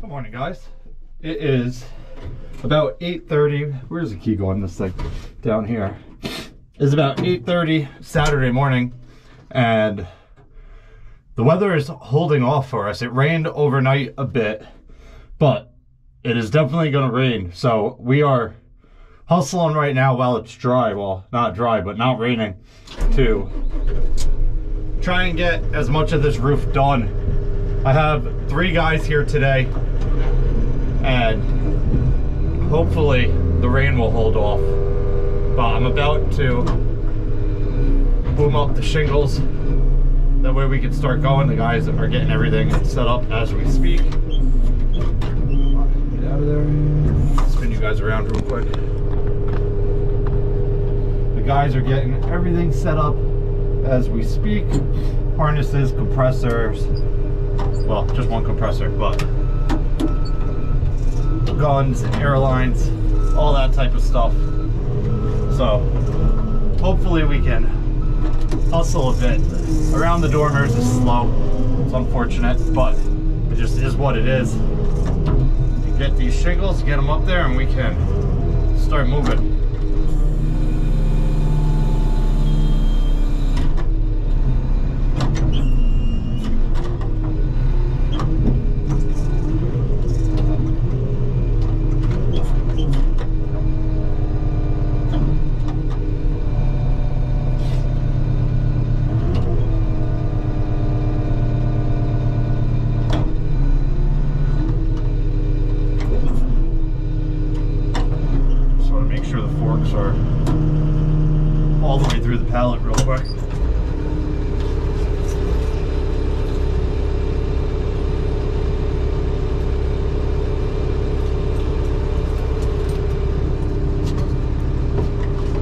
Good morning, guys. It is about 8:30. Where's the key going? This thing down here. It's about 8:30 Saturday morning, and the weather is holding off for us. It rained overnight a bit, but it is definitely going to rain. So we are hustling right now while it's dry. Well, not dry, but not raining, to try and get as much of this roof done. I have 3 guys here today, and hopefully the rain will hold off. But I'm about to boom up the shingles. That way we can start going. The guys are getting everything set up as we speak. Get out of there. Spin you guys around real quick. The guys are getting everything set up as we speak. Harnesses, compressors. Well, just one compressor, but guns, airlines, all that type of stuff. So hopefully we can hustle a bit. Around the dormers is slow. It's unfortunate, but it just is what it is. You get these shingles, get them up there, and we can start moving. Are all the way through the pallet real quick.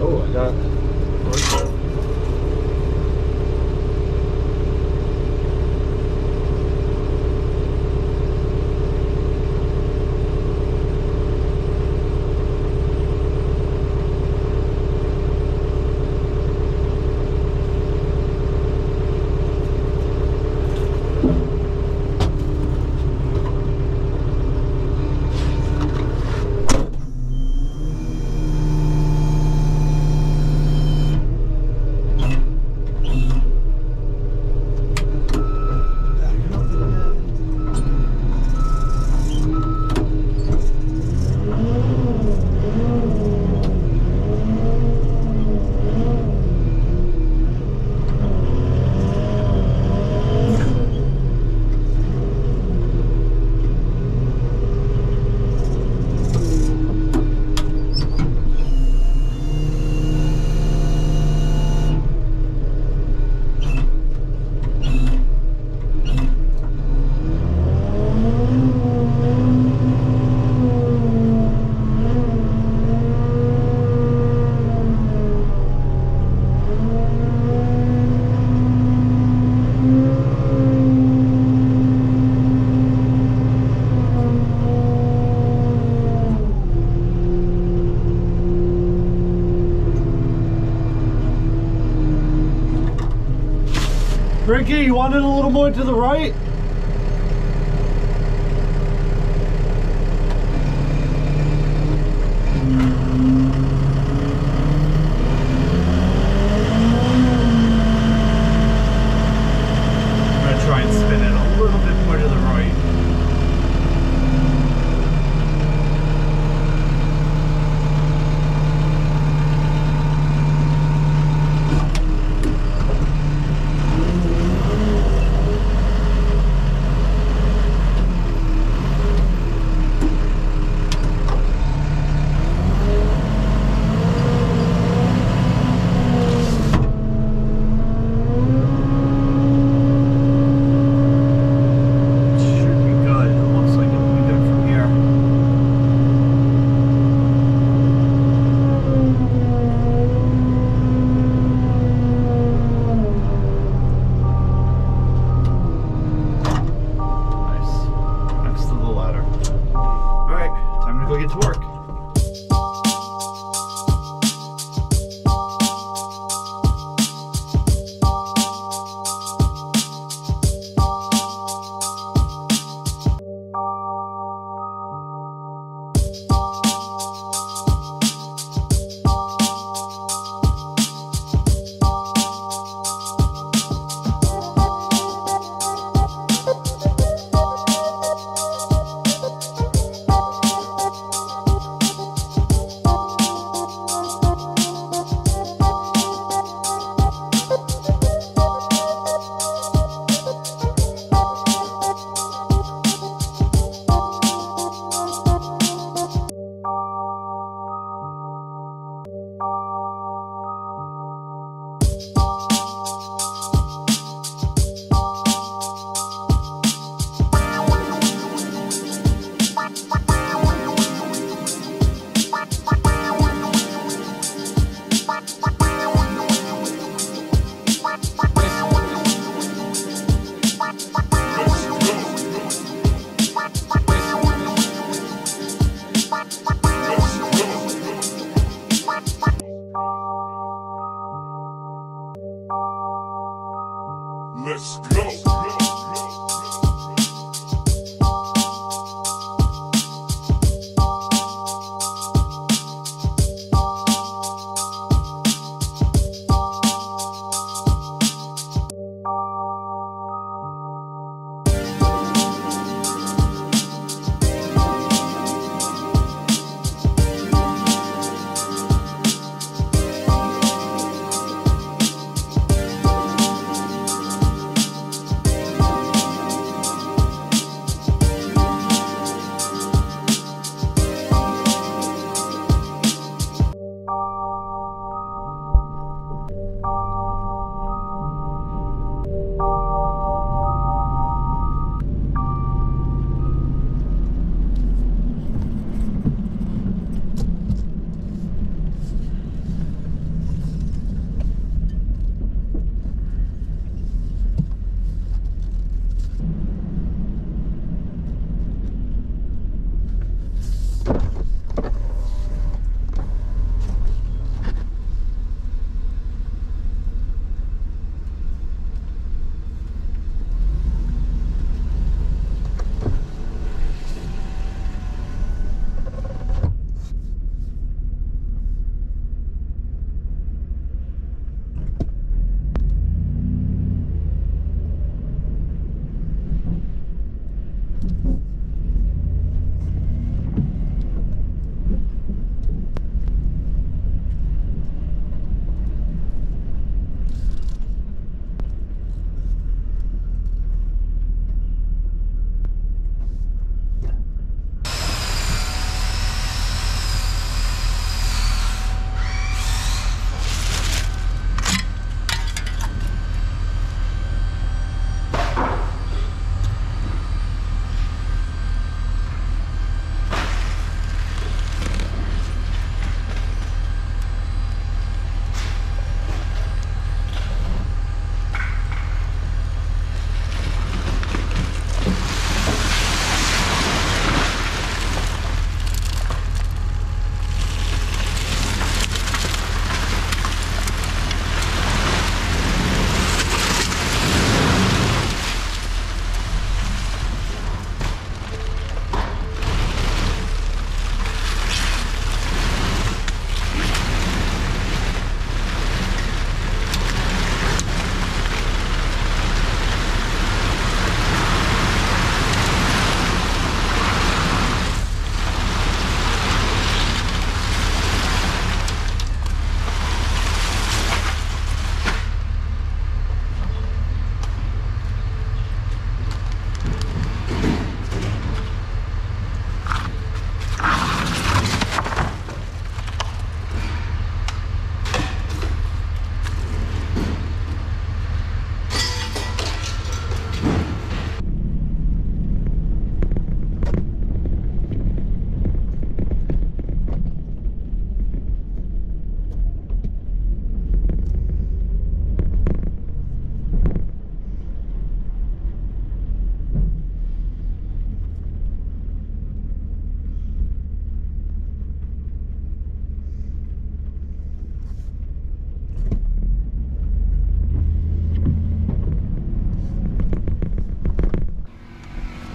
Oh, I got Ricky, you want it a little more to the right? I'm gonna try and spin it a little bit more to the right.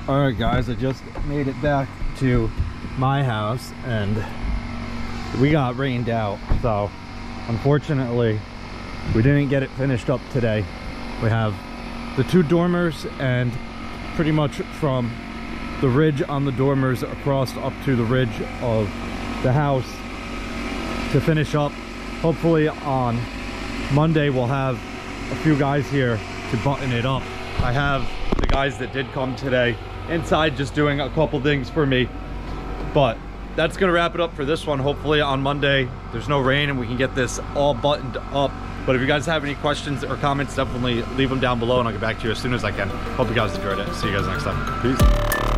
All right, guys, I just made it back to my house and we got rained out, so unfortunately we didn't get it finished up today. We have the 2 dormers and pretty much from the ridge on the dormers across up to the ridge of the house to finish up. Hopefully on Monday we'll have a few guys here to button it up. I have the guys that did come today inside just doing a couple things for me, but that's gonna wrap it up for this one. Hopefully on Monday there's no rain and we can get this all buttoned up. But if you guys have any questions or comments, definitely leave them down below and I'll get back to you as soon as I can. Hope you guys enjoyed it. See you guys next time. Peace.